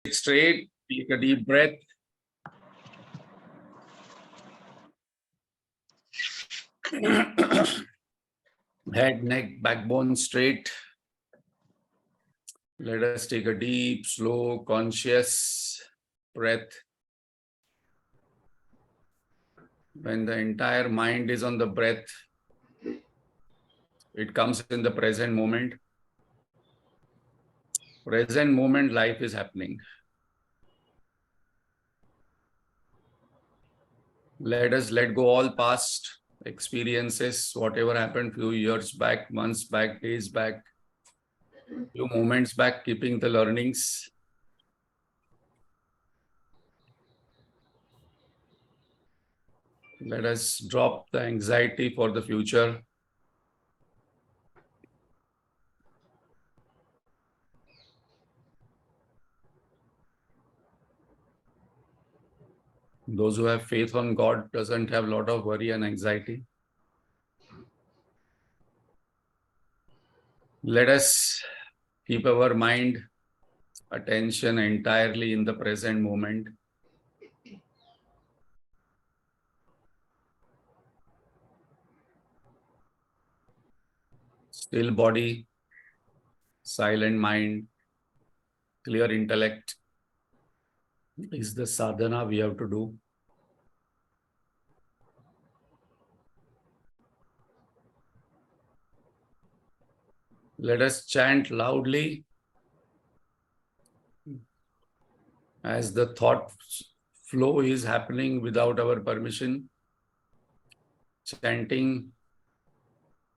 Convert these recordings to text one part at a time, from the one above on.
Straight, take a deep breath. Head, neck, backbone straight. Let us take a deep, slow, conscious breath. When the entire mind is on the breath, it comes in the present moment. Present moment, life is happening. Let us let go all past experiences, whatever happened few years back, months back, days back, few moments back, keeping the learnings. Let us drop the anxiety for the future. Those who have faith on God doesn't have a lot of worry and anxiety. Let us keep our mind, attention entirely in the present moment. Still body, silent mind, clear intellect is the sadhana we have to do. Let us chant loudly as the thought flow is happening without our permission. Chanting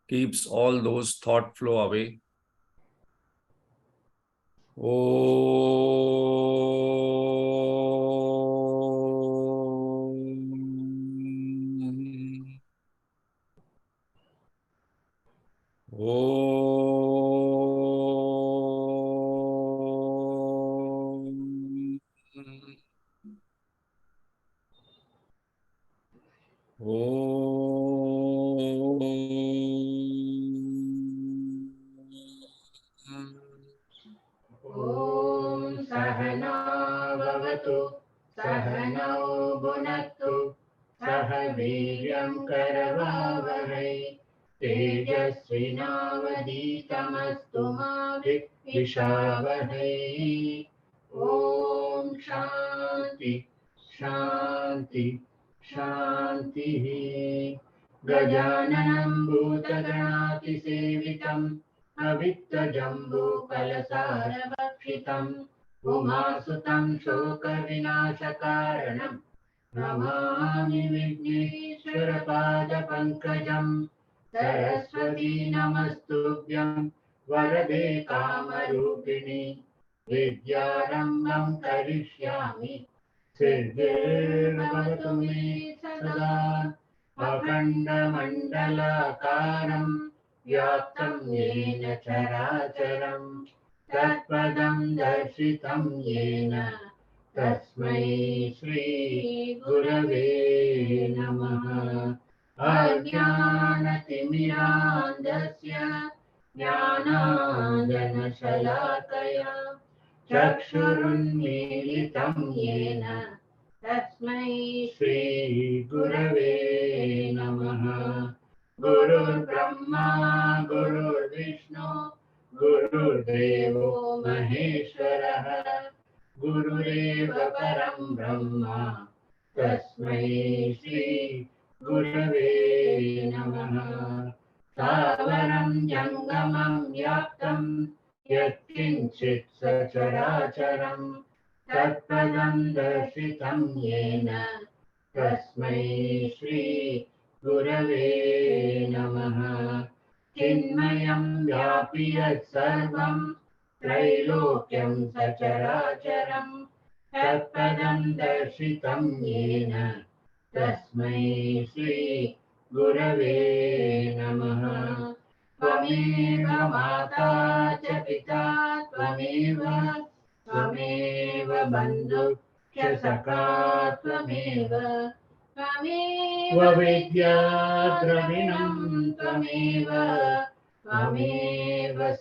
keeps all those thought flow away. Sahana Bhavatu Sahanau Bhunaktu Sahaviryam Karavavahai Tejasvinavaditamastu ma Vishavahai. Om Shanti Shanti Shanti. Gajananam Bhutagranati Sevitam Avittajambu Kalasarabhakshitam Umasutam Shokavinashakaranam Namami Vigneshwarapada-pankajam Saraswati Namastubhyam Varade Kamarupini Vidyarambam Karishyami Siddhirvavatu me sada Akhanda-mandalakaram Vyaptam yena characharam Tatpadam darshitam yena Tasmai Shri Gurave Namaha. Ajnanatimirandasya Jnananjanashalakaya Chakshurunmilitam yena Tasmai Shri Gurave Namaha. Gurur Brahma Gurur Vishnu Gurur Devo Maheshwaraha Gurureva Param Brahma Tasmai Shri Gurave Namaha. Savaram Jangamam Yaptam Yatkinchit Sacharacharam Tatpadam Darshitam Yena Tasmai Shri Gurave Namaha. Chinmayam Vyapi Yat Sarvam Trailokyam Sacharacharam Tatpadam Darshitam Yena Tasmai Shri Gurave Namaha. Tvameva Mata Cha Pita Tvameva Bandhu Cha Sakha Tvameva Vidya Dravinam Tvameva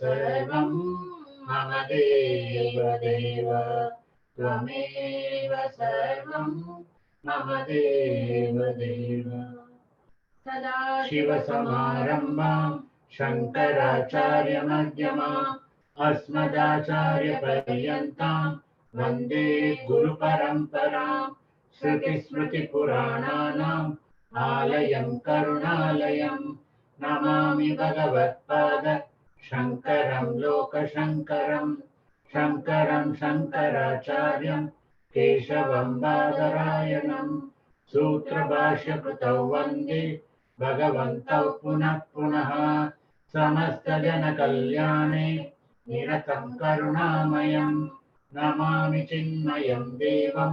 Sarvam Mama Deva Deva त्वमेव सर्वं मम देव देव सदाशिवसमारम्भां शङ्कराचार्यमध्यमाम् अस्मदाचार्यपर्यन्तां वन्दे गुरुपरम्पराम् श्रुतिस्मृतिपुराणानाम् आलयं करुणालयं नमामि भगवत्पाद शङ्करं लोकशङ्करं शङ्करं शङ्कराचार्यं केशवं बादरायणम् सूत्रभाष्यकृतौ वन्दे भगवन्तौ पुनः पुनः समस्तजनकल्याणे निरतं करुणामयं नमामि चिन्मयं देवं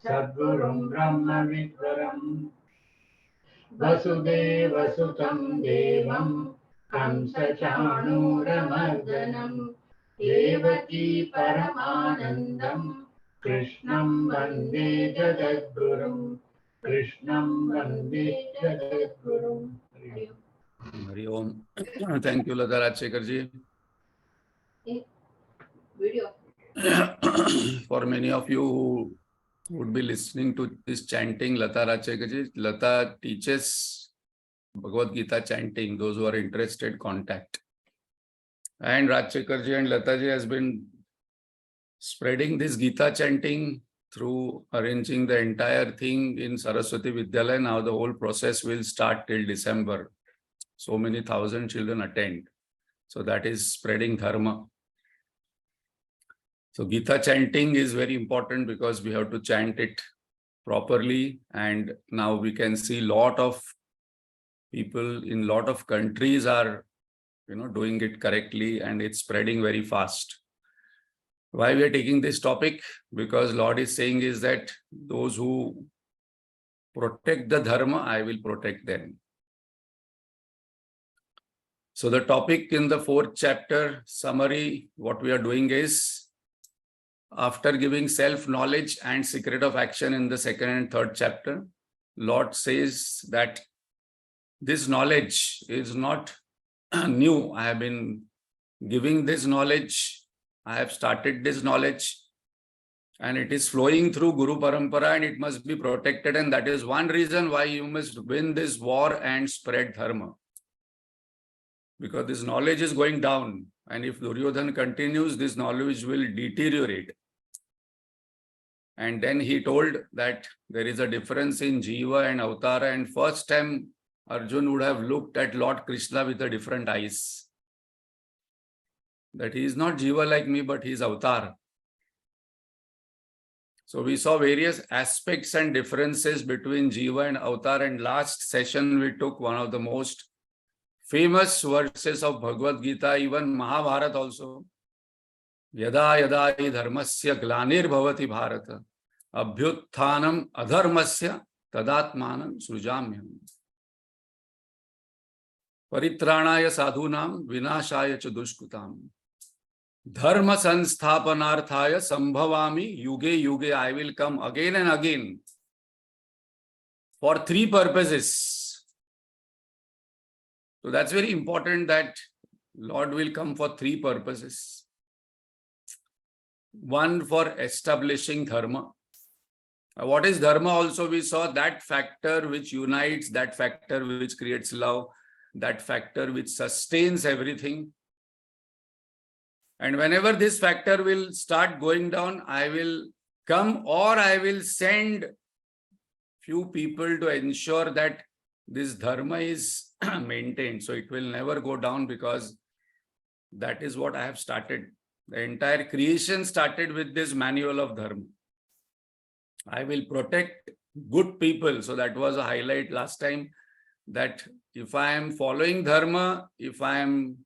सद्गुरुं ब्रह्मविद्वरम् वसुदेवसुतं देवं कंसचाणूरमर्दनं देवकी परमानन्दं कृष्णं वन्दे जगद्गुरुम् कृष्णं वन्दे जगद्गुरुम् Hari Om. Thank you, Lata Rajshekhar Video. For many of you who would be listening to this chanting, Lata Rajshekhar Lata teaches Bhagavad Gita chanting. Those who are interested, contact. And Rajshekhar and Lata has been spreading this Gita chanting through arranging the entire thing in Saraswati Vidyalaya. Now the whole process will start till December. So many thousand children attend. So that is spreading dharma. So Gita chanting is very important because we have to chant it properly. And now we can see lot of people in lot of countries are, doing it correctly, and it's spreading very fast. Why we are taking this topic? Because Lord is saying is that those who protect the dharma, I will protect them. So the topic in the 4th chapter summary, what we are doing is, after giving self-knowledge and secret of action in the 2nd and 3rd chapter, Lord says that this knowledge is not new. I have been giving this knowledge. I have started this knowledge, and it is flowing through Guru Parampara, and it must be protected. And that is one reason why you must win this war and spread dharma. Because this knowledge is going down. And if Duryodhana continues, this knowledge will deteriorate. And then he told that there is a difference in Jiva and Avtara. And first time Arjun would have looked at Lord Krishna with a different eyes. That he is not Jiva like me, but he is Avatar. So we saw various aspects and differences between Jiva and Avatar. And last session we took one of the most famous verses of Bhagavad Gita, even Mahabharata also. Yada yada hi dharmasya glanir bhavati bharata abhyutthanam adharmasya tadatmanam srujamyam paritranaya sadhunam vinashaya cha dushkutam dharma sansthapanarthaya sambhavami yuge yuge. I will come again and again for 3 purposes. So that's very important, that Lord will come for 3 purposes. One, for establishing dharma. What is dharma? Also we saw that factor which unites, that factor which creates love, that factor which sustains everything. And whenever this factor will start going down, I will come, or I will send few people to ensure that this dharma is maintained. So it will never go down, because that is what I have started. The entire creation started with this manual of dharma. I will protect good people. So that was a highlight last time, that if I am following dharma, if I am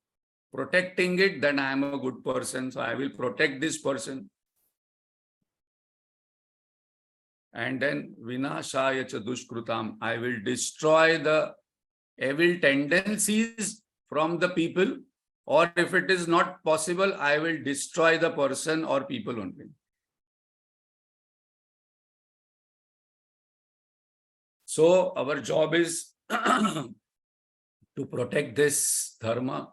protecting it, then I am a good person. So I will protect this person. And then vinashaya cha dushkrutam, I will destroy the evil tendencies from the people, or if it is not possible, I will destroy the person or people only. So our job is to protect this dharma.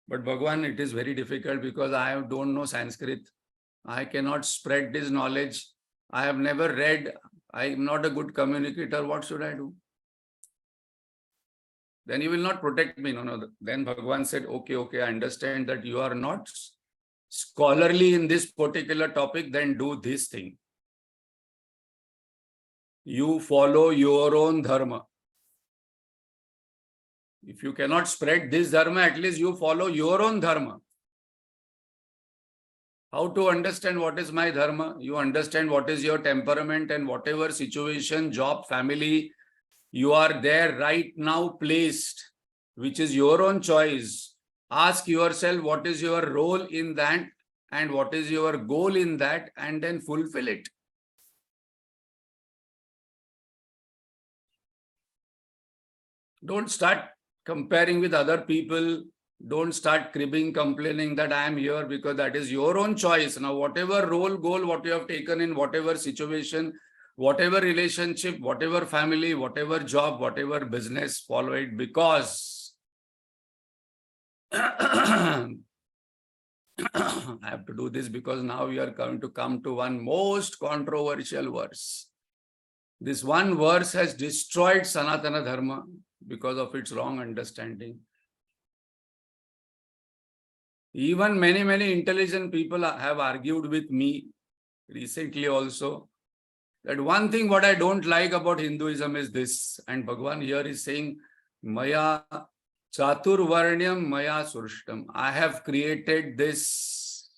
But Bhagwan, it is very difficult because I don't know Sanskrit. I cannot spread this knowledge. I have never read. I am not a good communicator. What should I do? Then you will not protect me. No. Then Bhagavan said, okay, I understand that you are not scholarly in this particular topic. Then do this thing. You follow your own dharma. If you cannot spread this dharma, at least you follow your own dharma. How to understand what is my dharma? You understand what is your temperament and whatever situation, job, family, you are there right now placed, which is your own choice. Ask yourself what is your role in that and what is your goal in that, and then fulfill it. Don't start comparing with other people. Don't start cribbing, complaining that I am here, because that is your own choice. Now, whatever role, goal, what you have taken in whatever situation, whatever relationship, whatever family, whatever job, whatever business, follow it, because I have to do this because now we are going to come to one most controversial verse. This one verse has destroyed Sanatana Dharma because of its wrong understanding. Even many intelligent people have argued with me recently also that one thing what I don't like about Hinduism is this, and Bhagavan here is saying, Maya Chaturvarnyam Maya Surshtam. I have created this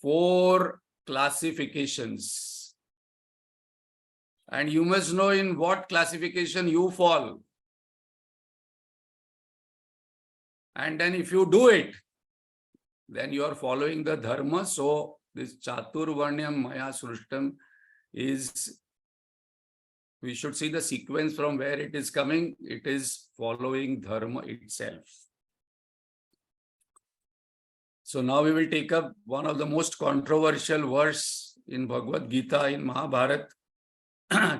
4 classifications. And you must know in what classification you fall. And then if you do it, then you are following the dharma. So this Chaturvarnyam Maya Srushtam is, we should see the sequence from where it is coming. It is following dharma itself. So now we will take up one of the most controversial verse in Bhagavad Gita, in Mahabharata.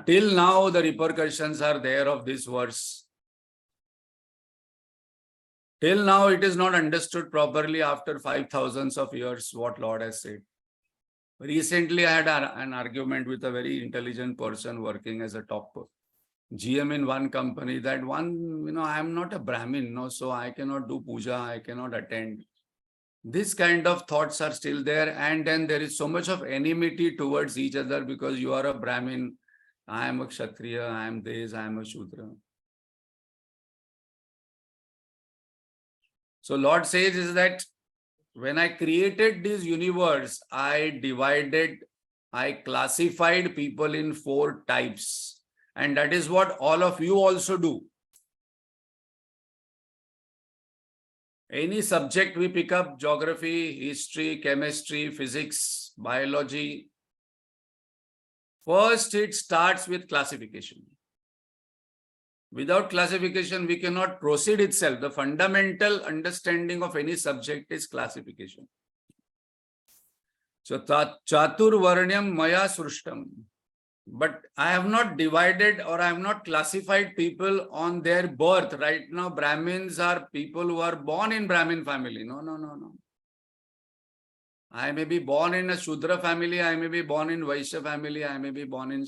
Till now the repercussions are there of this verse. Till now, it is not understood properly after 5,000 of years what Lord has said. Recently, I had an argument with a very intelligent person working as a top GM in one company that I am not a Brahmin, so I cannot do puja, I cannot attend. This kind of thoughts are still there, and then there is so much of enmity towards each other because you are a Brahmin, I am a Kshatriya, I am this, I am a Shudra. So Lord says is that when I created this universe, I classified people in 4 types. And that is what all of you also do. Any subject we pick up, geography, history, chemistry, physics, biology, first it starts with classification. Without classification, we cannot proceed itself. The fundamental understanding of any subject is classification. So, Chaturvarnyam Maya Srushtam. But I have not divided or I have not classified people on their birth. Right now, Brahmins are people who are born in Brahmin family. No. I may be born in a Shudra family. I may be born in Vaishya family. I may be born in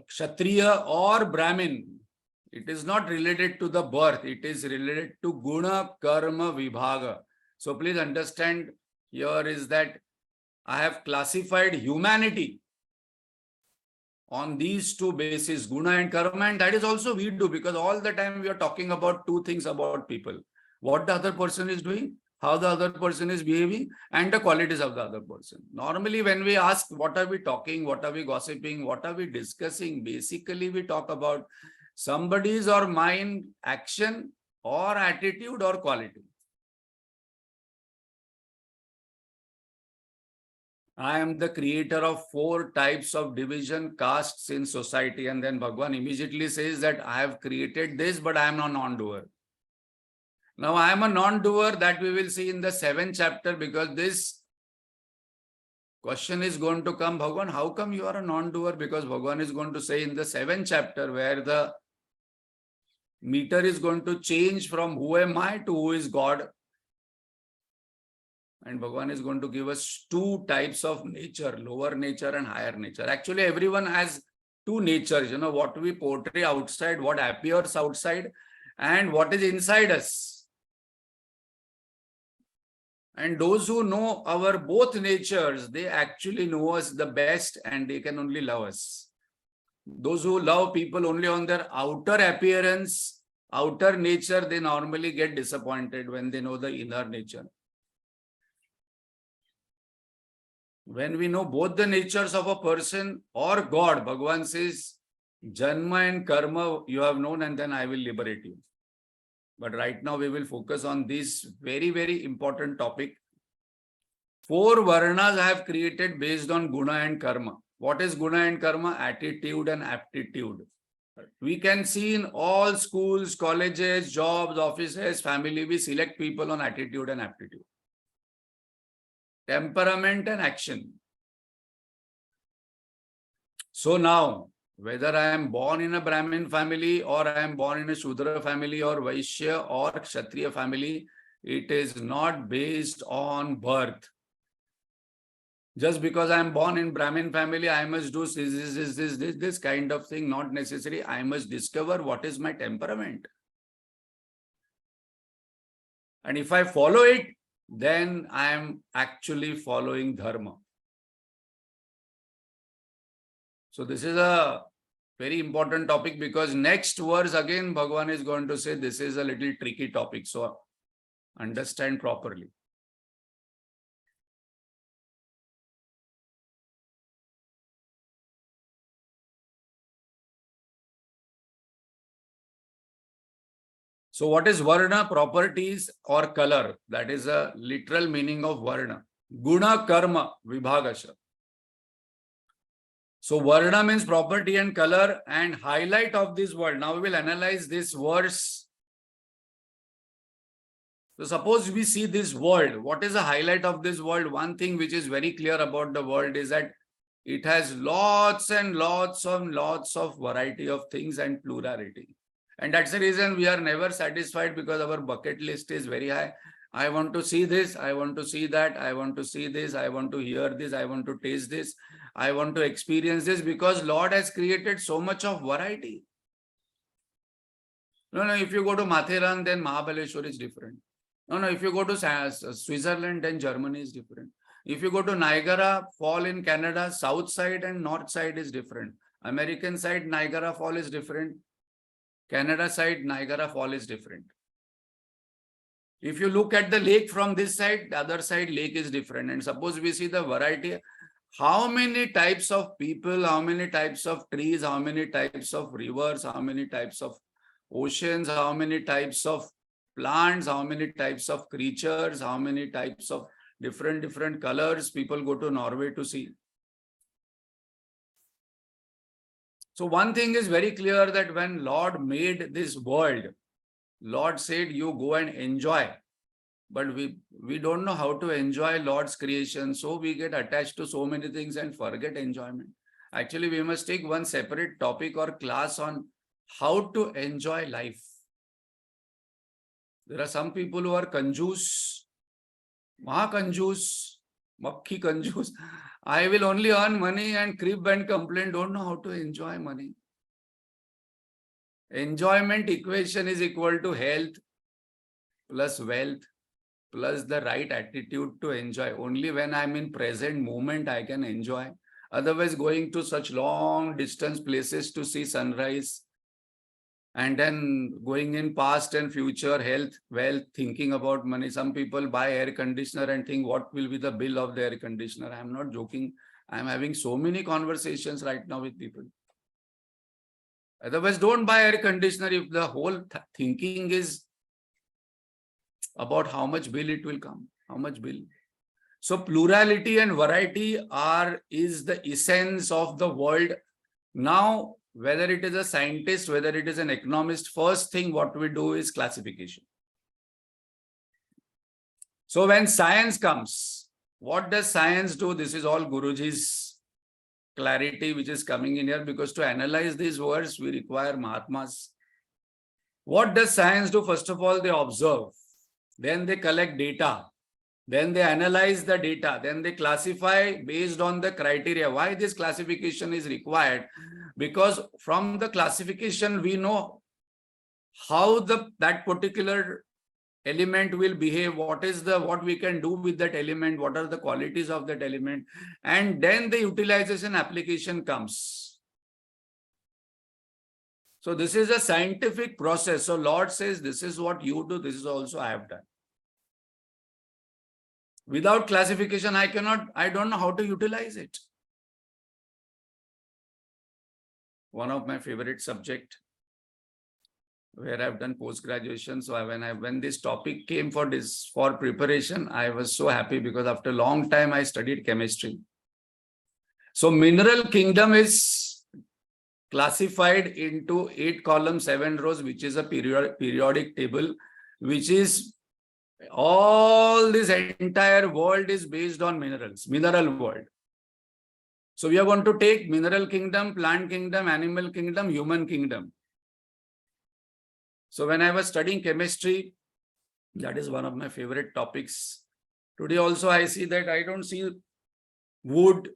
Kshatriya or Brahmin. It is not related to the birth. It is related to Guna Karma Vibhaga. So please understand here is that I have classified humanity on these 2 bases, Guna and Karma, and that is also we do, because all the time we are talking about 2 things about people. What the other person is doing, how the other person is behaving, and the qualities of the other person. Normally, when we ask what are we talking, what are we gossiping, what are we discussing, basically we talk about somebody's or mine action or attitude or quality. I am the creator of 4 types of division castes in society, and then Bhagavan immediately says that I have created this, but I am a non-doer. Now, I am a non-doer, that we will see in the 7th chapter, because this question is going to come, Bhagavan, how come you are a non-doer? Because Bhagavan is going to say in the 7th chapter, where the meter is going to change from who am I to who is God. And Bhagavan is going to give us two types of nature, lower nature and higher nature. Actually, everyone has two natures, what we portray outside, what appears outside, and what is inside us. And those who know our both natures, they actually know us the best and they can only love us. Those who love people only on their outer appearance, outer nature, they normally get disappointed when they know the inner nature. When we know both the natures of a person or God, Bhagavan says, Janma and Karma you have known and then I will liberate you. But right now we will focus on this very, very important topic. 4 Varnas I have created based on Guna and Karma. What is Guna and Karma? Attitude and aptitude. We can see in all schools, colleges, jobs, offices, family, we select people on attitude and aptitude. Temperament and action. So now, whether I am born in a Brahmin family or I am born in a Shudra family or Vaishya or Kshatriya family, it is not based on birth. Just because I am born in Brahmin family, I must do this kind of thing, not necessary. I must discover what is my temperament. And if I follow it, then I am actually following dharma. So this is a very important topic because next verse again Bhagavan is going to say this is a little tricky topic. So understand properly. So what is Varna? Properties or color. That is a literal meaning of Varna. Guna Karma Vibhagasha. So Varna means property and color and highlight of this word. Now we will analyze this verse. So suppose we see this world. What is the highlight of this world? One thing which is very clear about the world is that it has lots and lots of variety of things and plurality. And that's the reason we are never satisfied because our bucket list is very high. I want to see this, I want to see that, I want to see this, I want to hear this, I want to taste this, I want to experience this because Lord has created so much of variety. No, if you go to Matheran, then Mahabaleshwar is different. No, if you go to Switzerland, then Germany is different. If you go to Niagara Fall in Canada, south side and north side is different. American side, Niagara Fall is different. Canada side, Niagara Fall is different. If you look at the lake from this side, the other side lake is different. And suppose we see the variety, how many types of people, how many types of trees, how many types of rivers, how many types of oceans, how many types of plants, how many types of creatures, how many types of different colors people go to Norway to see. So one thing is very clear that when Lord made this world, Lord said, you go and enjoy. But we don't know how to enjoy Lord's creation. So we get attached to so many things and forget enjoyment. Actually, we must take one separate topic or class on how to enjoy life. There are some people who are kanjoos, Mahakanjoos, Makhi Kanjoos. I will only earn money and crib and complain, don't know how to enjoy money. Enjoyment equation is equal to health plus wealth plus the right attitude to enjoy. Only when I'm in present moment, I can enjoy. Otherwise, going to such long distance places to see sunrise and then going in past and future, health, wealth, thinking about money. Some people buy air conditioner and think what will be the bill of the air conditioner. I'm not joking. I'm having so many conversations right now with people. Otherwise, don't buy air conditioner if the whole thinking is about how much bill it will come, how much bill. So plurality and variety is the essence of the world. Now, whether it is a scientist, whether it is an economist, first thing what we do is classification. So when science comes, what does science do? This is all Guruji's clarity which is coming in here, because to analyze these words, we require Mahatmas. What does science do? First of all, they observe. Then they collect data. Then they analyze the data. Then they classify based on the criteria. Why this classification is required? Because from the classification, we know how that particular element will behave, what we can do with that element, what are the qualities of that element, and then the utilization application comes. So this is a scientific process. So Lord says, this is what you do, this is also I have done. Without classification, I don't know how to utilize it. One of my favorite subject, where I've done post-graduation. So when this topic came for preparation, I was so happy because after a long time I studied chemistry. So mineral kingdom is classified into 8 columns, 7 rows, which is a periodic table, which is all this entire world is based on minerals, mineral world. So we are going to take mineral kingdom, plant kingdom, animal kingdom, human kingdom. So when I was studying chemistry, that is one of my favorite topics. Today also I see that I don't see wood,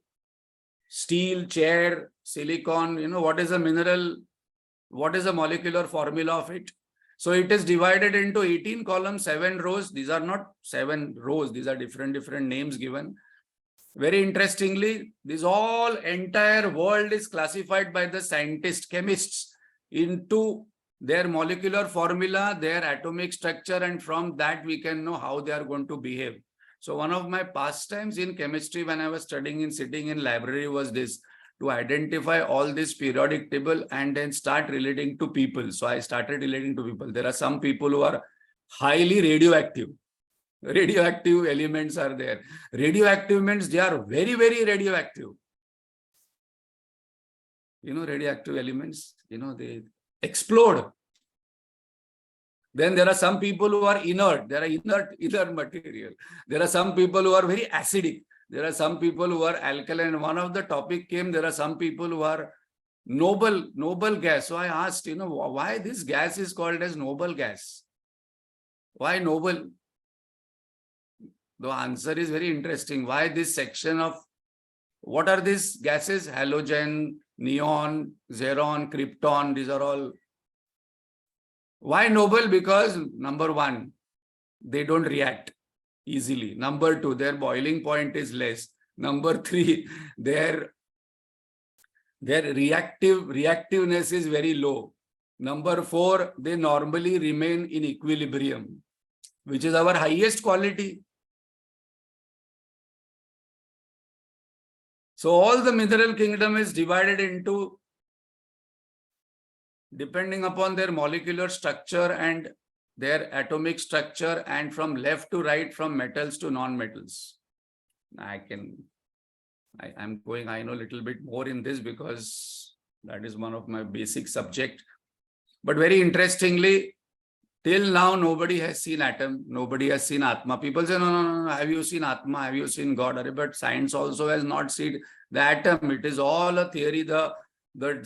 steel, chair, silicon, what is a mineral, what is the molecular formula of it. So it is divided into 18 columns, 7 rows. These are not 7 rows, these are different names given. Very interestingly, this all entire world is classified by the scientists, chemists, into their molecular formula, their atomic structure, and from that we can know how they are going to behave. So one of my pastimes in chemistry when I was sitting in library was this, to identify all this periodic table and then start relating to people. So I started relating to people. There are some people who are highly radioactive. Radioactive elements are there. Radioactive means they are very, very radioactive. Radioactive elements, they explode. Then there are some people who are inert. There are inert material. There are some people who are very acidic. There are some people who are alkaline. One of the topic came, there are some people who are noble gas. So I asked, why this gas is called as noble gas? Why noble? The answer is very interesting. Why this section of, what are these gases? Halogen, neon, xenon, krypton, these are all. Why noble? Because number 1, they don't react easily. Number 2, their boiling point is less. Number 3, their reactiveness is very low. Number 4, they normally remain in equilibrium, which is our highest quality. So all the mineral kingdom is divided into, depending upon their molecular structure and their atomic structure, and from left to right, from metals to non-metals. I know a little bit more in this because that is one of my basic subject. But very interestingly, till now, nobody has seen atom. Nobody has seen Atma. People say, no. Have you seen Atma? Have you seen God? But science also has not seen the atom. It is all a theory. The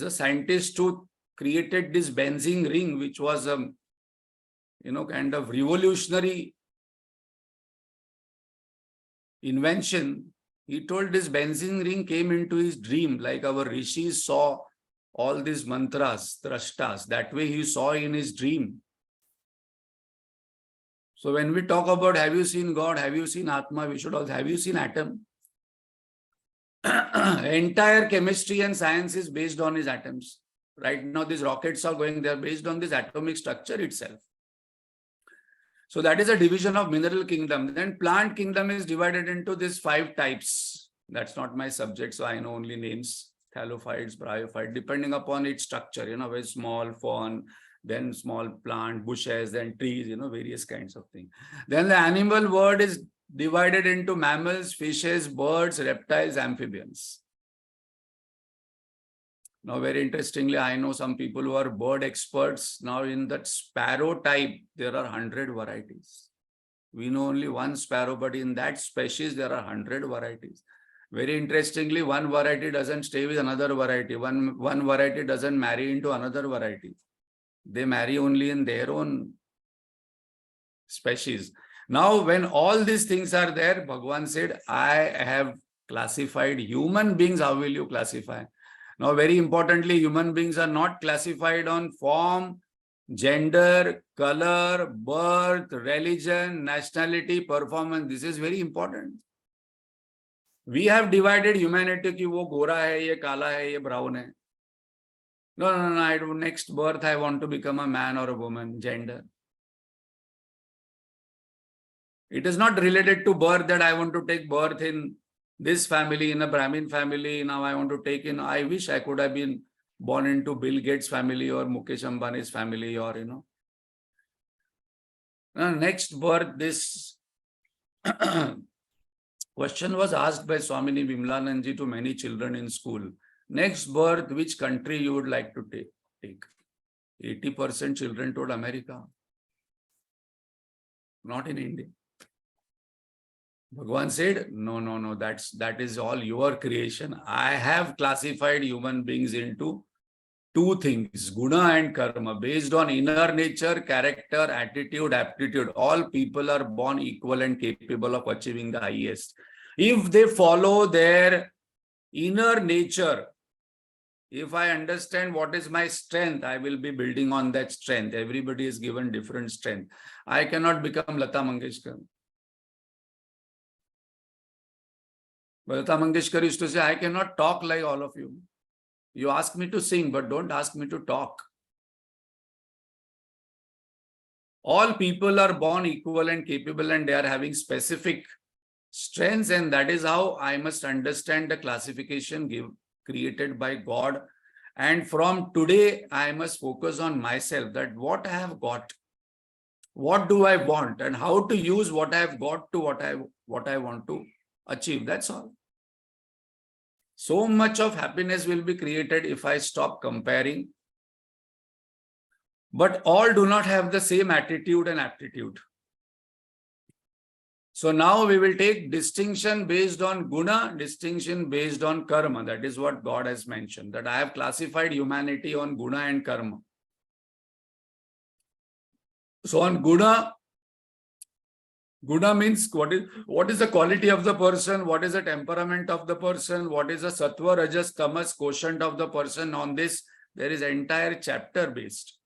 scientists who created this benzene ring, which was kind of revolutionary invention. He told this benzene ring came into his dream, like our rishis saw all these mantras, drashtas. That way he saw in his dream. So when we talk about have you seen God, have you seen Atma, we should also have you seen atom. Entire chemistry and science is based on his atoms. Right now these rockets are going, they are based on this atomic structure itself. So that is a division of mineral kingdom. Then plant kingdom is divided into these 5 types. That's not my subject, so I know only names. Thallophytes, bryophytes, depending upon its structure, very small fern, then small plant, bushes, then trees, various kinds of things. Then the animal world is divided into mammals, fishes, birds, reptiles, amphibians. Now, very interestingly, I know some people who are bird experts. Now, in that sparrow type, there are 100 varieties. We know only one sparrow, but in that species, there are 100 varieties. Very interestingly, one variety doesn't stay with another variety. One variety doesn't marry into another variety. They marry only in their own species. Now, when all these things are there, Bhagavan said, I have classified human beings. How will you classify? Now, very importantly, human beings are not classified on form, gender, color, birth, religion, nationality, performance. This is very important. We have divided humanity कि वो गोरा है, ये काला है, ये brown है. No. I do next birth I want to become a man or a woman. Gender. It is not related to birth that I want to take birth in this family, in a Brahmin family. Now I want to take in. I wish I could have been born into Bill Gates' family or Mukesh Ambani's family, or next birth. This question was asked by Swamini Vimlananji to many children in school. Next birth, which country you would like to take? 80% children told America, not in India. Bhagavan said, no, that is all your creation. I have classified human beings into two things, guna and karma, based on inner nature, character, attitude, aptitude. All people are born equal and capable of achieving the highest. If they follow their inner nature, if I understand what is my strength, I will be building on that strength. Everybody is given different strength. I cannot become Lata Mangeshkar. But Lata Mangeshkar used to say, I cannot talk like all of you. You ask me to sing, but don't ask me to talk. All people are born equal and capable, and they are having specific strengths, and that is how I must understand the classification created by God. And from today, I must focus on myself, that what I have got, what do I want, and how to use what I have got to what I want to achieve. That's all. So much of happiness will be created if I stop comparing. But all do not have the same attitude and aptitude. So now we will take distinction based on guna, distinction based on karma. That is what God has mentioned, that I have classified humanity on guna and karma. So on guna means what is the quality of the person, what is the temperament of the person, what is the sattva, rajas, tamas quotient of the person. On this, there is an entire chapter based.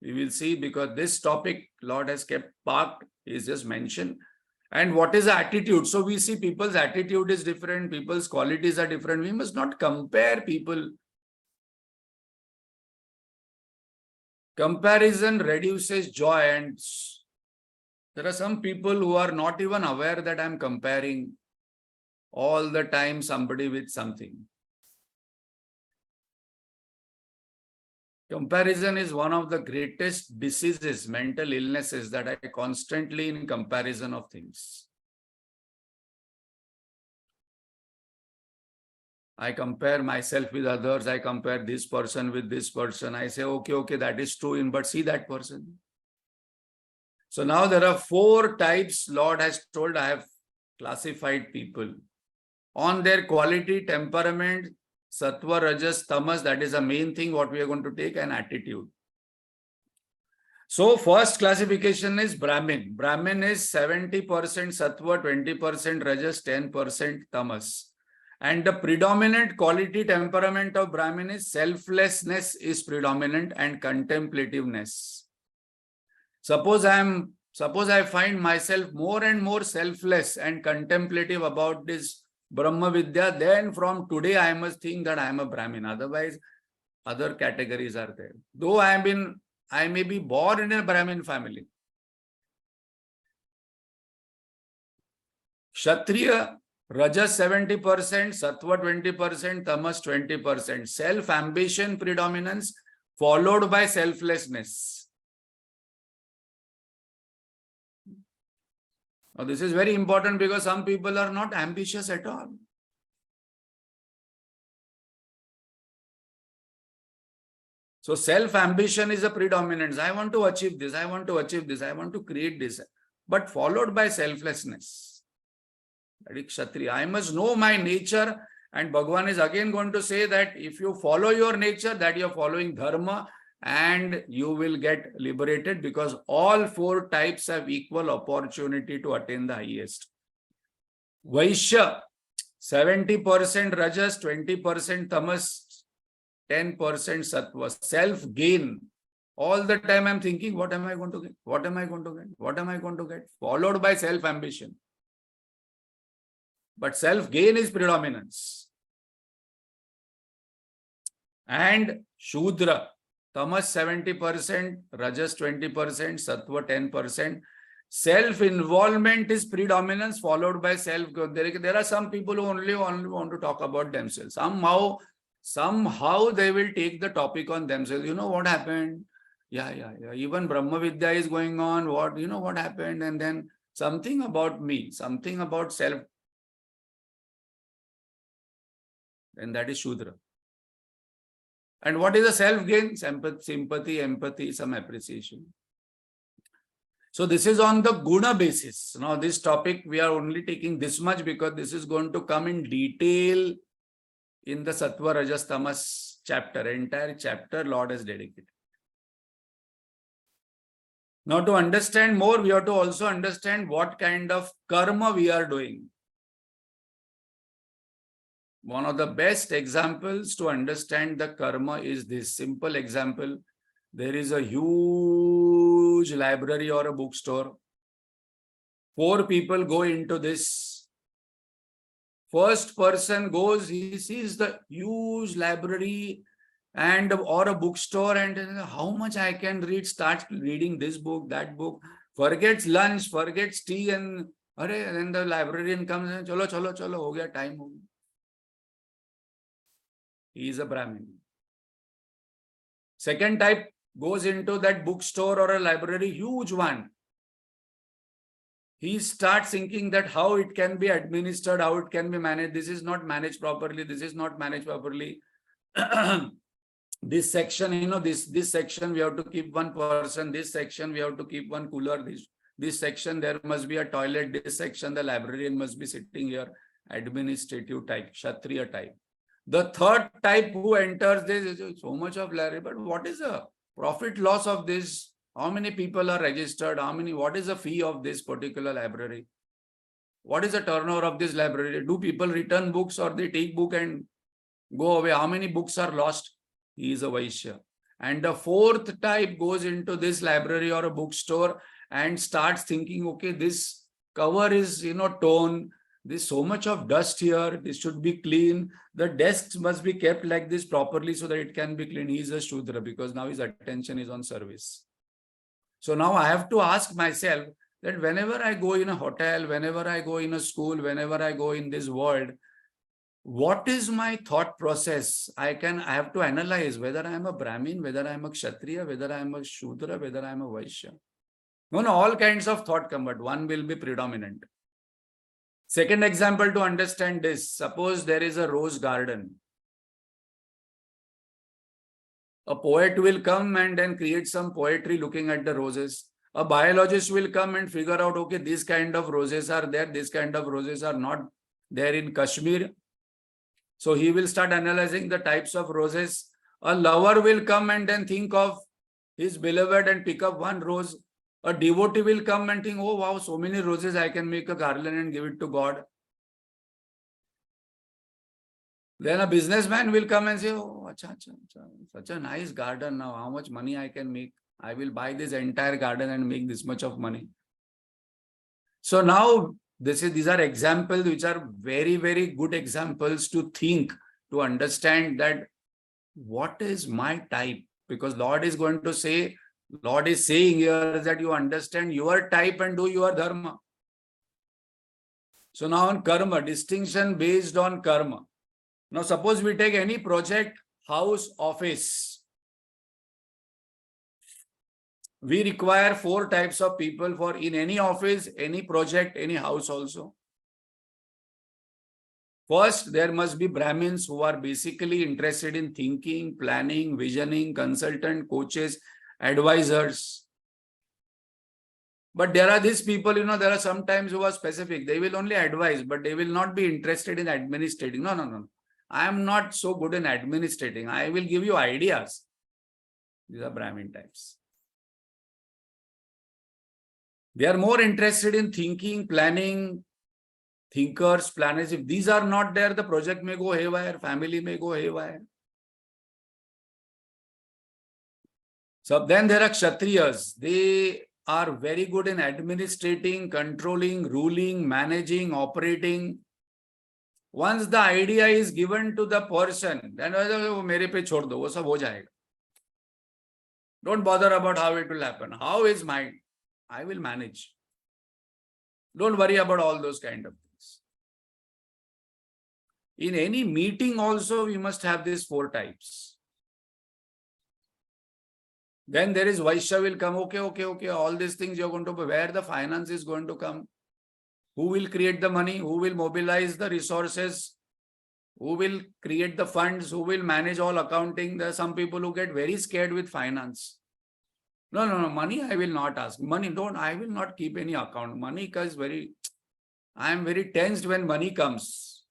We will see, because this topic Lord has kept parked, is just mentioned. And what is the attitude? So we see people's attitude is different, people's qualities are different. We must not compare people. Comparison reduces joy, and there are some people who are not even aware that I'm comparing all the time somebody with something. Comparison is one of the greatest diseases, mental illnesses, that I constantly in comparison of things. I compare myself with others. I compare this person with this person. I say, okay, that is true, but see that person. So now there are 4 types Lord has told. I have classified people on their quality, temperament, sattva, rajas, tamas. That is the main thing what we are going to take, and attitude. So first classification is Brahmin. Brahmin is 70% sattva, 20% rajas, 10% tamas. And the predominant quality, temperament of Brahmin is selflessness is predominant, and contemplativeness. Suppose I find myself more and more selfless and contemplative about this Brahma Vidya, then from today I must think that I am a Brahmin. Otherwise, other categories are there. Though I may be born in a Brahmin family. Kshatriya, Rajas 70%, Sattva 20%, Tamas 20%. Self-ambition predominance followed by selflessness. Now, this is very important, because some people are not ambitious at all. So self-ambition is a predominance. I want to achieve this, I want to achieve this, I want to create this, but followed by selflessness. That is Kshatriya. I must know my nature, and Bhagavan is again going to say that if you follow your nature, that you are following dharma, and you will get liberated, because all four types have equal opportunity to attain the highest. Vaishya, 70% Rajas, 20% Tamas, 10% Sattva. Self-gain. All the time I'm thinking, what am I going to get? What am I going to get? What am I going to get? Followed by self-ambition. But self-gain is predominance. And Shudra, Tamas 70%, Rajas 20%, Sattva 10%. Self-involvement is predominance, followed by self-growth. There are some people who only want to talk about themselves. Somehow they will take the topic on themselves. You know what happened? Yeah. Even Brahma Vidya is going on. What happened? And then something about me, something about self. And that is Shudra. And what is a self-gain? Sympathy, empathy, some appreciation. So this is on the guna basis. Now this topic, we are only taking this much because this is going to come in detail in the Sattva, Rajas, Tamas chapter. Entire chapter Lord has dedicated. Now to understand more, we have to also understand what kind of karma we are doing. One of the best examples to understand the karma is this simple example. There is a huge library or a bookstore. 4 people go into this. First person goes, he sees the huge library or a bookstore, and how much I can read, starts reading this book, that book, forgets lunch, forgets tea, and then the librarian comes and chalo, ho gaya, time ho gaya. He is a Brahmin. Second type goes into that bookstore or a library, huge one. He starts thinking that how it can be administered, how it can be managed. This is not managed properly. This is not managed properly. This section, this section we have to keep one person. This section we have to keep one cooler. This section there must be a toilet. This section the librarian must be sitting here. Administrative type, Kshatriya type. The third type who enters this is so much of library, but what is the profit loss of this? How many people are registered? What is the fee of this particular library? What is the turnover of this library? Do people return books or they take book and go away? How many books are lost? He is a Vaishya. And the fourth type goes into this library or a bookstore and starts thinking, okay, this cover is, torn. There's so much of dust here. This should be clean. The desks must be kept like this properly so that it can be clean. He is a Shudra because now his attention is on service. So now I have to ask myself that whenever I go in a hotel, whenever I go in a school, whenever I go in this world, what is my thought process? I have to analyze whether I am a Brahmin, whether I am a Kshatriya, whether I am a Shudra, whether I am a Vaishya. No, all kinds of thought come, but one will be predominant. Second example to understand this, suppose there is a rose garden. A poet will come and then create some poetry looking at the roses. A biologist will come and figure out, okay, this kind of roses are there, this kind of roses are not there in Kashmir. So he will start analyzing the types of roses. A lover will come and then think of his beloved and pick up one rose. A devotee will come and think, oh wow, so many roses, I can make a garland and give it to God. Then a businessman will come and say, oh, such a nice garden now, how much money I can make? I will buy this entire garden and make this much of money. So now these are examples which are very, very good examples to think, to understand that what is my type? Because Lord is saying here that you understand your type and do your dharma. So now on karma, distinction based on karma. Now suppose we take any project, house, office. We require 4 types of people for in any office, any project, any house also. First, there must be Brahmins who are basically interested in thinking, planning, visioning, consultant, coaches, advisors. But there are these people, there are sometimes who are specific. They will only advise, but they will not be interested in administrating. No. I am not so good in administrating. I will give you ideas. These are Brahmin types. They are more interested in thinking, planning, thinkers, planners. If these are not there, the project may go haywire, family may go haywire. So then there are Kshatriyas. They are very good in administrating, controlling, ruling, managing, operating. Once the idea is given to the person, then mere pe chhod do, wo sab ho jayega. Don't bother about how it will happen. How is mine? I will manage. Don't worry about all those kind of things. In any meeting also, we must have these 4 types. Then there is Vaishya will come. Okay. All these things you're going to, where the finance is going to come? Who will create the money? Who will mobilize the resources? Who will create the funds? Who will manage all accounting? There are some people who get very scared with finance. No. Money I will not ask. Money, I will not keep any account. Money because I am very tensed when money comes.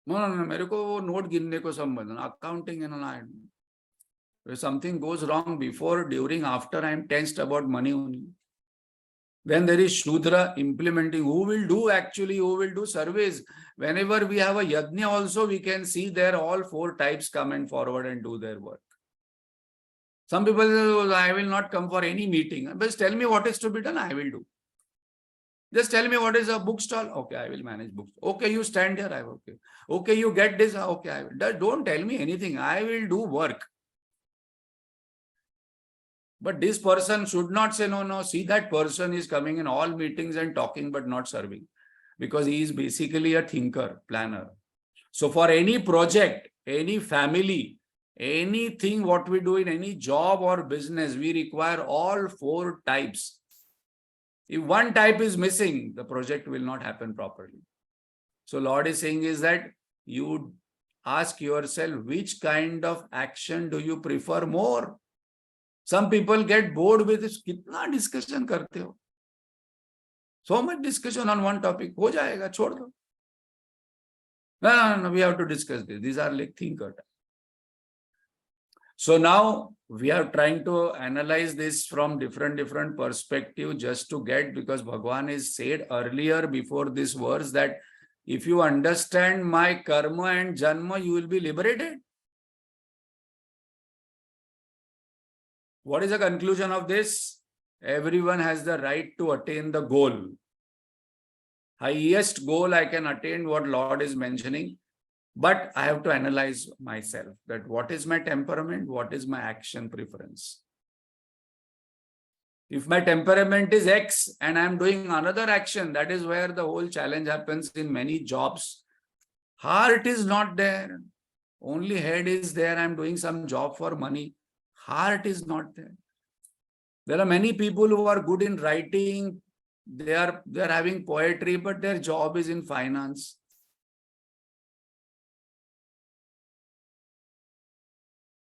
No. मेरे को वो note गिनने को संबंध accounting and if something goes wrong before, during, after, I am tensed about money only. Then there is Shudra, implementing. Who will do surveys? Whenever we have a yajna also, we can see there all 4 types come and forward and do their work. Some people say, I will not come for any meeting. But tell me what is to be done, I will do. Just tell me what is a bookstall. Okay, I will manage books. Okay, you stand here. Okay. Okay, you get this. Okay, I will. Don't tell me anything. I will do work. But this person should not say, no. See, that person is coming in all meetings and talking but not serving. Because he is basically a thinker, planner. So for any project, any family, anything what we do in any job or business, we require all 4 types. If one type is missing, the project will not happen properly. So Lord is saying is that you ask yourself, which kind of action do you prefer more? Some people get bored with this. Kitna discussion karte ho? So much discussion on one topic. Ho jayega, chhod do. No. We have to discuss this. These are like thinker. So now we are trying to analyze this from different perspective just to get, because Bhagwan has said earlier before this verse that if you understand my karma and janma, you will be liberated. What is the conclusion of this? Everyone has the right to attain the goal. Highest goal I can attain, what Lord is mentioning. But I have to analyze myself, that what is my temperament, what is my action preference. If my temperament is X and I am doing another action, that is where the whole challenge happens in many jobs. Heart is not there. Only head is there. I am doing some job for money. Heart is not there. There are many people who are good in writing. They are having poetry, but their job is in finance.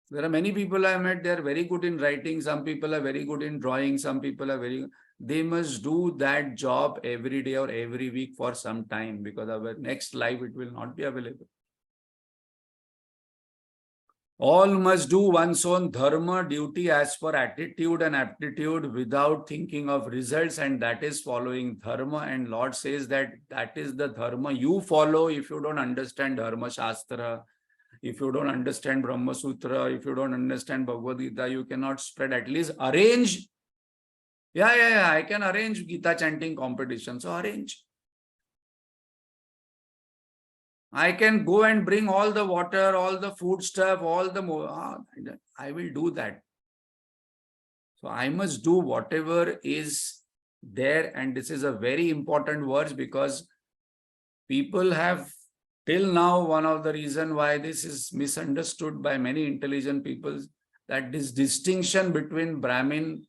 There are many people I met, they are very good in writing. Some people are very good in drawing. Some people are they must do that job every day or every week for some time, because our next life, it will not be available. All must do one's own dharma, duty as per attitude and aptitude without thinking of results, and that is following dharma. And Lord says that is the dharma you follow. If you don't understand Dharma Shastra, if you don't understand Brahma Sutra, if you don't understand Bhagavad Gita, you cannot spread. At least arrange. Yeah, I can arrange Gita chanting competition. So arrange. I can go and bring all the water, all the food stuff, I will do that. So I must do whatever is there. And this is a very important verse, because people have till now, one of the reasons why this is misunderstood by many intelligent people, that this distinction between Brahmin,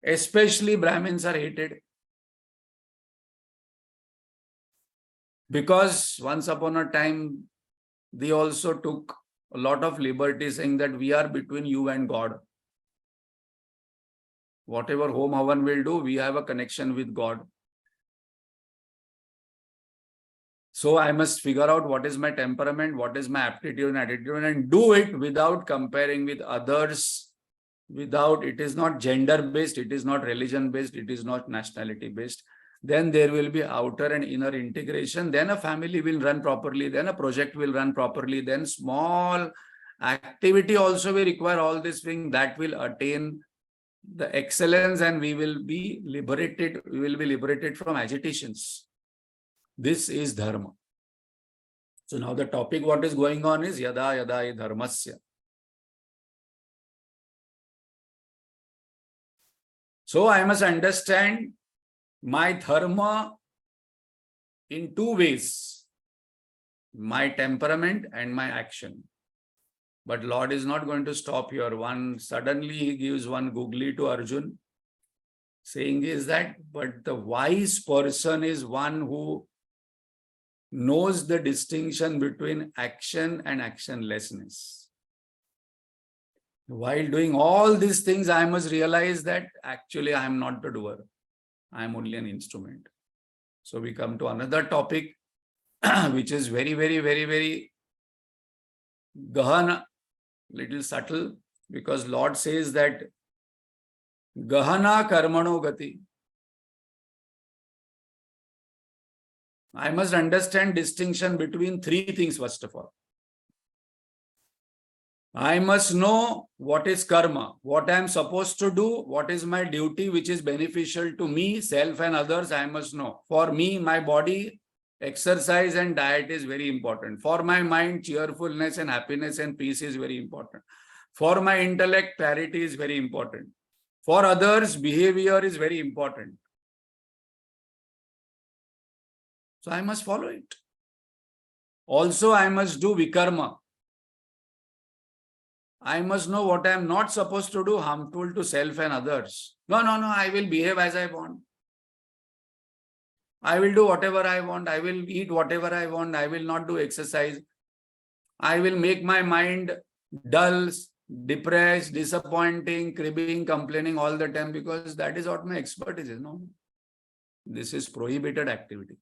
especially Brahmins, are hated. Because once upon a time, they also took a lot of liberty, saying that we are between you and God. Whatever Hom Havan will do, we have a connection with God. So I must figure out what is my temperament, what is my aptitude and attitude, and do it without comparing with others. Without, it is not gender based, it is not religion based, it is not nationality based. Then there will be outer and inner integration. Then a family will run properly. Then a project will run properly. Then small activity also will require all this thing that will attain the excellence, and we will be liberated. We will be liberated from agitations. This is dharma. So now the topic what is going on is yada yada hi dharmasya. So I must understand my dharma in two ways, my temperament and my action. But Lord is not going to stop here. Suddenly he gives one googly to Arjun, saying is that, but the wise person is one who knows the distinction between action and actionlessness. While doing all these things, I must realize that actually I am not the doer. I am only an instrument. So we come to another topic, which is very, very, very, very gahana, little subtle, because Lord says that gahana karmano gati. I must understand distinction between three things first of all. I must know what is karma, what I am supposed to do, what is my duty which is beneficial to me, self and others, I must know. For me, my body, exercise and diet is very important. For my mind, cheerfulness and happiness and peace is very important. For my intellect, clarity is very important. For others, behavior is very important. So I must follow it. Also, I must do vikarma. I must know what I am not supposed to do, harmful to self and others. No, I will behave as I want. I will do whatever I want. I will eat whatever I want. I will not do exercise. I will make my mind dull, depressed, disappointing, cribbing, complaining all the time because that is what my expertise is. No, this is prohibited activity.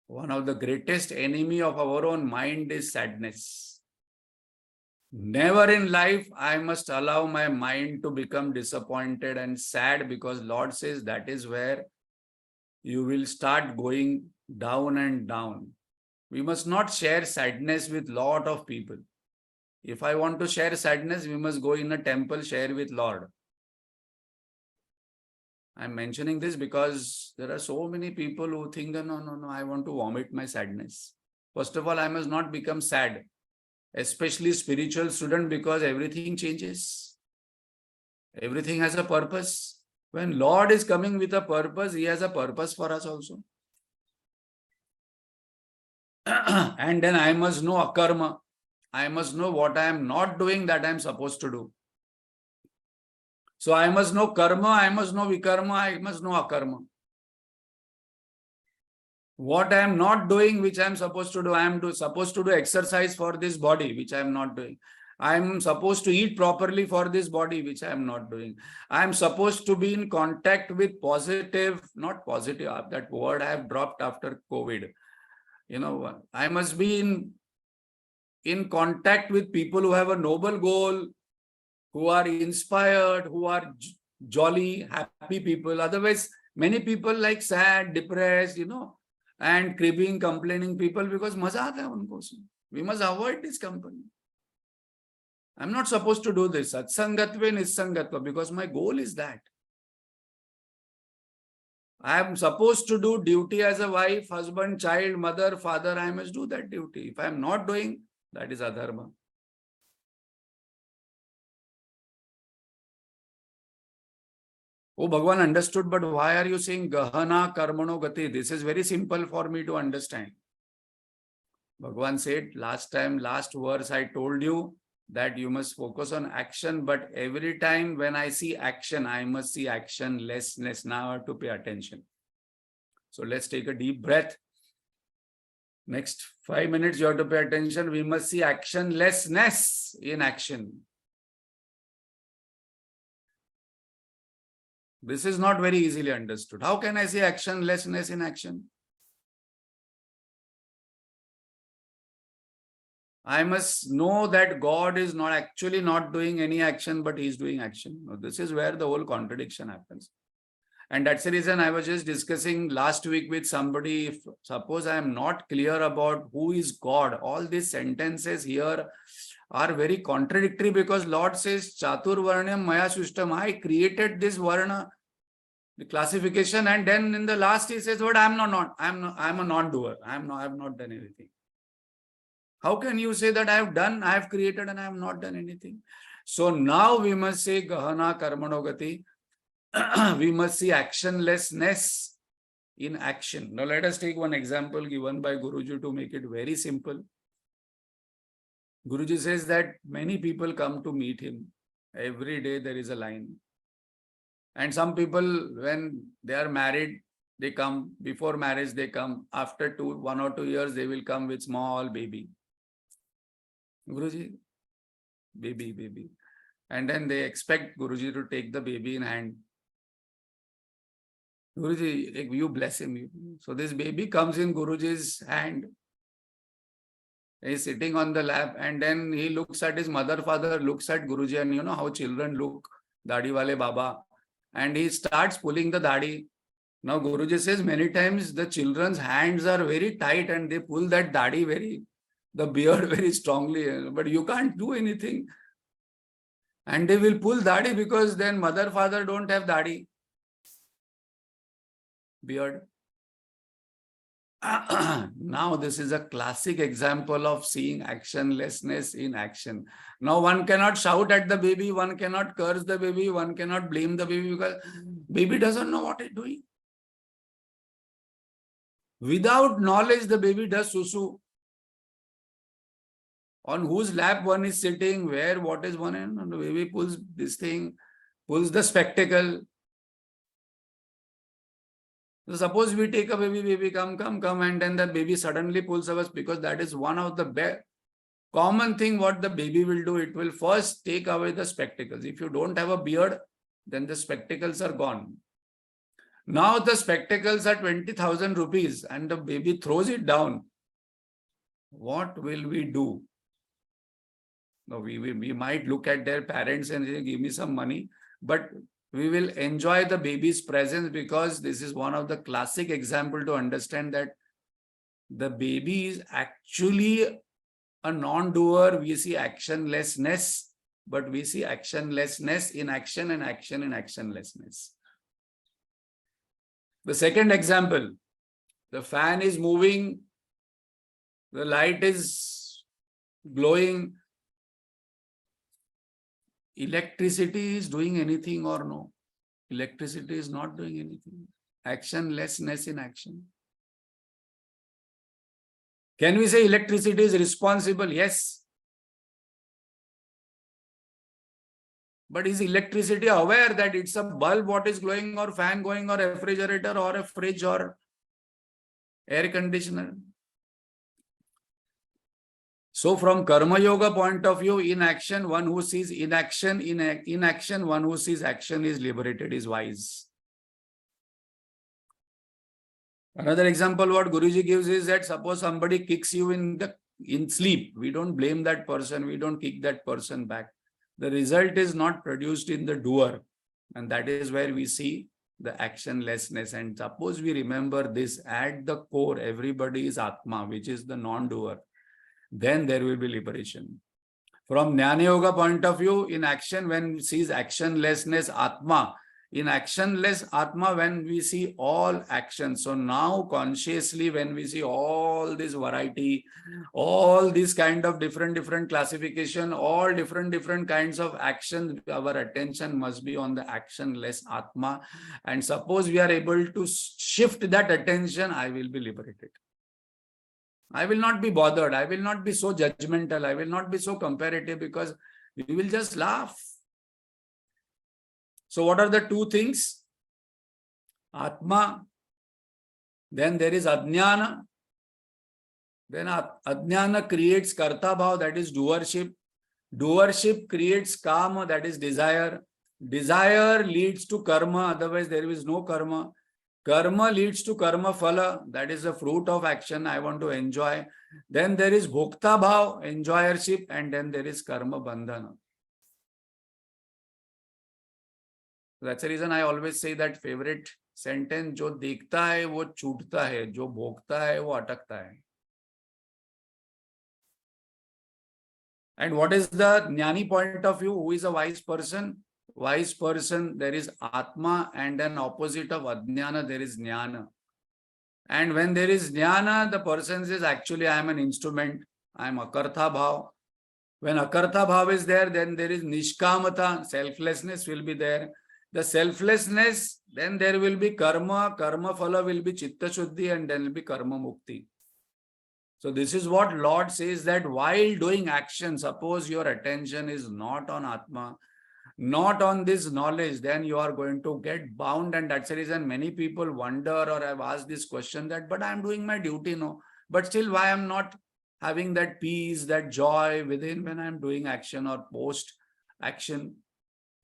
One of the greatest enemy of our own mind is sadness. Never in life I must allow my mind to become disappointed and sad, because Lord says that is where you will start going down and down. We must not share sadness with lot of people. If I want to share sadness, we must go in a temple, share with Lord. I'm mentioning this because there are so many people who think that no, I want to vomit my sadness. First of all, I must not become sad, especially spiritual student, because everything changes. Everything has a purpose. When Lord is coming with a purpose, he has a purpose for us also. And then I must know akarma. I must know what I am not doing that I am supposed to do. So I must know karma, I must know vikarma, I must know akarma. What I am not doing, which I am supposed to do, I am supposed to do exercise for this body, which I am not doing. I am supposed to eat properly for this body, which I am not doing. I am supposed to be in contact with positive, not positive, that word I have dropped after COVID. I must be in contact with people who have a noble goal, who are inspired, who are jolly, happy people. Otherwise, many people like sad, depressed, and cribbing, complaining people, because maza aata hai unko. We must avoid this company. I'm not supposed to do this. Satsangatve nissangatva, because my goal is that. I am supposed to do duty as a wife, husband, child, mother, father. I must do that duty. If I am not doing, that is adharma. Oh, Bhagavan understood, but why are you saying Gahana Karmano Gati? This is very simple for me to understand. Bhagavan said last verse I told you that you must focus on action, but every time when I see action, I must see actionlessness. Now I have to pay attention. So let's take a deep breath. Next 5 minutes, you have to pay attention. We must see actionlessness in action. This is not very easily understood. How can I see actionlessness in action? I must know that God is not actually not doing any action, but he is doing action. Now, this is where the whole contradiction happens. And that's the reason I was just discussing last week with somebody. If suppose I am not clear about who is God, all these sentences here are very contradictory, because Lord says, Chatur Varnam Maya Sushtam, I created this Varna, the classification, and then in the last he says, "But I'm I'm a non-doer. I have not done anything." How can you say that I have created and I have not done anything? So now we must say Gahana Karmanogati. We must see actionlessness in action. Now let us take one example given by Guruji to make it very simple. Guruji says that many people come to meet him. Every day there is a line. And some people, when they are married, they come. Before marriage, they come. After 1 or 2 years, they will come with small baby. Guruji, baby. And then they expect Guruji to take the baby in hand. Guruji, you bless him. So this baby comes in Guruji's hand. He is sitting on the lap, and then he looks at his mother, father, looks at Guruji, and you know how children look, Dadi wale Baba. And he starts pulling the dadi. Now Guruji says many times the children's hands are very tight and they pull that dadi the beard very strongly, but you can't do anything. And they will pull dadi because then mother, father don't have dadi, beard. Now this is a classic example of seeing actionlessness in action. Now one cannot shout at the baby, one cannot curse the baby, one cannot blame the baby, because baby doesn't know what it's doing. Without knowledge, the baby does susu. On whose lap one is sitting, where, what is one, and the baby pulls this thing, pulls the spectacle. So suppose we take a baby, come, and then the baby suddenly pulls us, because that is one of the common thing what the baby will do. It will first take away the spectacles. If you don't have a beard, then the spectacles are gone. Now the spectacles are 20,000 rupees and the baby throws it down. What will we do? No, we might look at their parents and say, give me some money, but we will enjoy the baby's presence, because this is one of the classic example to understand that the baby is actually a non-doer. We see actionlessness, but we see actionlessness in action and action in actionlessness. The second example, the fan is moving, the light is glowing. Electricity is doing anything or no? Electricity is not doing anything. Actionlessness in action. Can we say electricity is responsible? Yes. But is electricity aware that it's a bulb what is glowing, or fan going, or a refrigerator, or a fridge, or air conditioner? So from Karma Yoga point of view, in action, one who sees inaction, in action, one who sees action is liberated, is wise. Another example what Guruji gives is that suppose somebody kicks you in sleep. We don't blame that person. We don't kick that person back. The result is not produced in the doer. And that is where we see the actionlessness. And suppose we remember this, at the core, everybody is Atma, which is the non-doer. Then there will be liberation. From Jnana Yoga point of view, in action, when we see actionlessness, Atma, in actionless Atma, when we see all action. So now consciously, when we see all this variety, all these kind of different classification, all different kinds of action, our attention must be on the actionless Atma. And suppose we are able to shift that attention, I will be liberated. I will not be bothered. I will not be so judgmental. I will not be so comparative, because we will just laugh. So what are the two things? Atma. Then there is Ajnana. Then Ajnana creates Karta Bhav, that is doership. Doership creates Kama, that is desire. Desire leads to Karma, otherwise there is no Karma. Karma leads to karma phala. That is the fruit of action I want to enjoy. Then there is bhokta bhav, enjoyership, and then there is karma bandhana. That's the reason I always say that favorite sentence, जो देखता है वो छूटता है, जो भोगता है वो अटकता है. And what is the jnani point of view? Who is a wise person? Wise person, there is Atma, and an opposite of Ajnana, there is Jnana. And when there is Jnana, the person says, actually, I am an instrument. I am Akartha Bhav. When Akartha Bhav is there, then there is Nishkamata, selflessness will be there. The selflessness, then there will be karma. Karma phala will be Chitta Shuddhi, and then will be Karma Mukti. So this is what Lord says, that while doing action, suppose your attention is not on Atma, not on this knowledge, then you are going to get bound. And that's the reason many people wonder, or have asked this question, that, but I am doing my duty, no. But still, why I am not having that peace, that joy within when I am doing action or post action?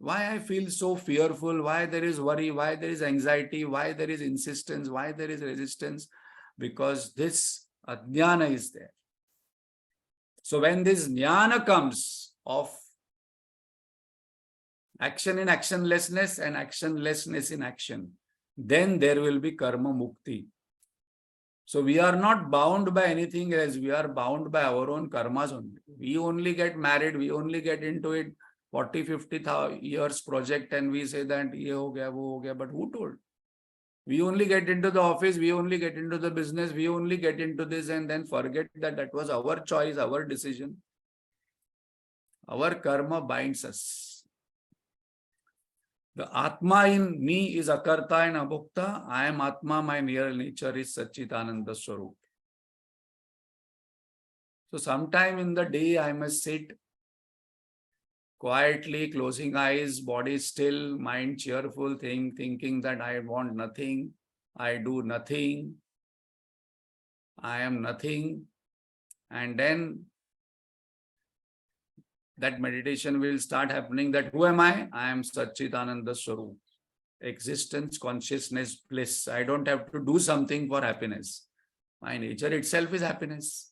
Why I feel so fearful? Why there is worry? Why there is anxiety? Why there is insistence? Why there is resistance? Because this ajnana is there. So when this jnana comes of action in actionlessness and actionlessness in action, then there will be karma mukti. So we are not bound by anything else. We are bound by our own karmas only. We only get married. We only get into it 40, 50 years project, and we say that ye ho gaya, wo ho gaya. But who told? We only get into the office. We only get into the business. We only get into this, and then forget that that was our choice, our decision. Our karma binds us. The Atma in me is Akarta and Abhokta. I am Atma, my real nature is Satchitananda Swarup. So sometime in the day I must sit quietly, closing eyes, body still, mind cheerful, thinking that I want nothing, I do nothing, I am nothing. And then that meditation will start happening, that who am I? I am Satchitananda Swarup. Existence, consciousness, bliss. I don't have to do something for happiness. My nature itself is happiness.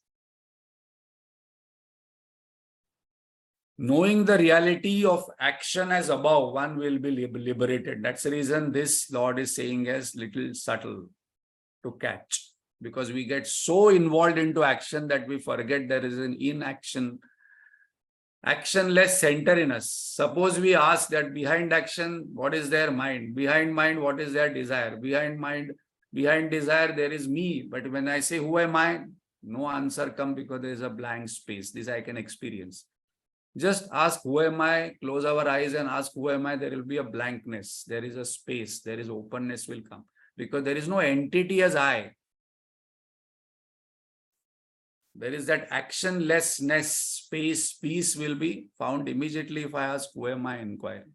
Knowing the reality of action as above, one will be liberated. That's the reason this Lord is saying as little subtle to catch. Because we get so involved into action that we forget there is an inaction, actionless center in us. Suppose we ask that behind action, what is their mind? Behind mind, what is their desire? Behind mind, behind desire, there is me. But when I say, who am I? No answer comes because there is a blank space. This I can experience. Just ask, who am I? Close our eyes and ask, who am I? There will be a blankness. There is a space. There is openness will come. Because there is no entity as I. There is that actionlessness, space, peace will be found immediately if I ask, who am I? Inquire.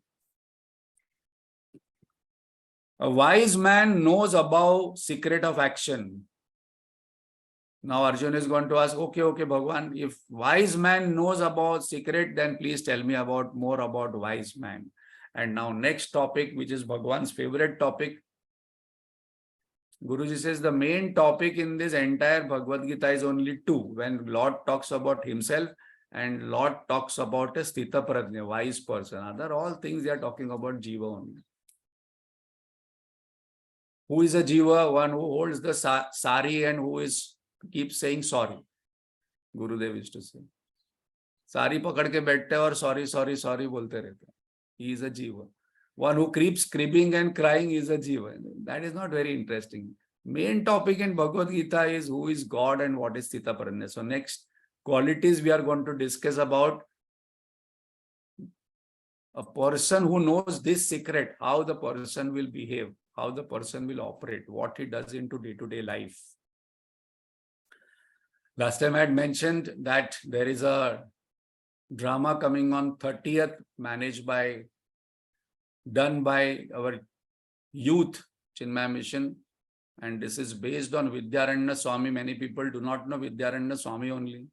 A wise man knows about secret of action. Now Arjuna is going to ask, okay, Bhagwan, if wise man knows about secret, then please tell me about more about wise man. And now next topic, which is Bhagwan's favorite topic. Guruji says the main topic in this entire Bhagavad Gita is only two. When Lord talks about himself and Lord talks about a Sthita Prajna, wise person. Other all things they are talking about Jiva only. Who is a Jiva? One who holds the sari and who is keeps saying sorry. Gurudev used to say. Sari pakad ke बैठते और sorry बोलते रहते. He is a Jiva. One who keeps cribbing and crying is a Jiva. That is not very interesting. Main topic in Bhagavad Gita is who is God and what is Sthita Prajna. So next qualities we are going to discuss about a person who knows this secret, how the person will behave, how the person will operate, what he does into day-to-day life. Last time I had mentioned that there is a drama coming on 30th, done by our youth Chinmaya Mission, and this is based on Vidyaranya Swami. Many people do not know Vidyaranya Swami only.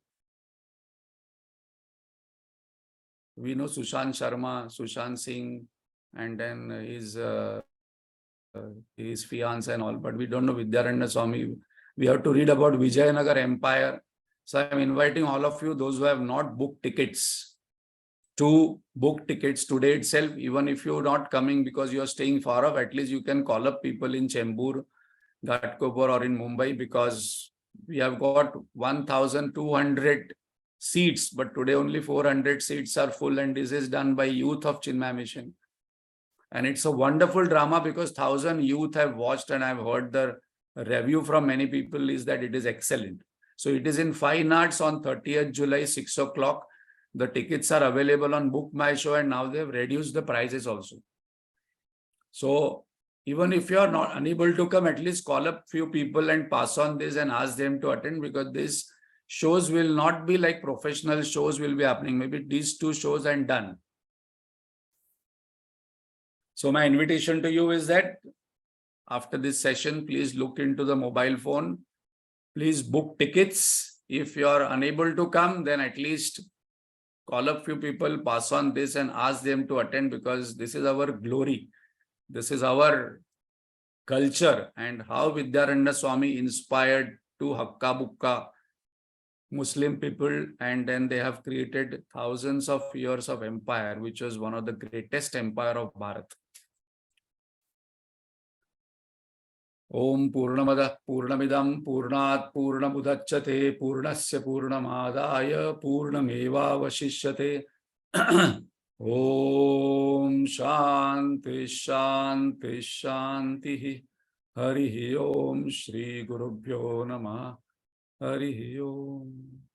We know Sushant Sharma, Sushant Singh, and then his his fiance and all, but we don't know Vidyaranya Swami. We have to read about Vijayanagar Empire. So I'm inviting all of you, those who have not booked tickets, to book tickets today itself. Even if you're not coming because you're staying far off, at least you can call up people in Chembur, Ghatkopar or in Mumbai, because we have got 1,200 seats, but today only 400 seats are full, and this is done by youth of Chinmay Mission. And it's a wonderful drama because 1,000 youth have watched, and I've heard the review from many people is that it is excellent. So it is in Fine Arts on 30th July, 6 o'clock. The tickets are available on Book My Show, and now they've reduced the prices also. So even if you are not unable to come, at least call up few people and pass on this and ask them to attend, because these shows will not be like professional shows will be happening. Maybe these 2 shows and done. So my invitation to you is that after this session, please look into the mobile phone. Please book tickets. If you are unable to come, then at least call up few people, pass on this and ask them to attend, because this is our glory. This is our culture, and how Vidyaranya Swami inspired 2 Hakka Bukka Muslim people, and then they have created thousands of years of empire, which was one of the greatest empire of Bharat. Om Purnamada Purnamidam Purnat Purnamudachyate Purnasya Purnamadaya Purnameva Vashishyate. Om Shanti Shanti Shanti. Hari Om Shri Gurubhyo Namah. Hari Om.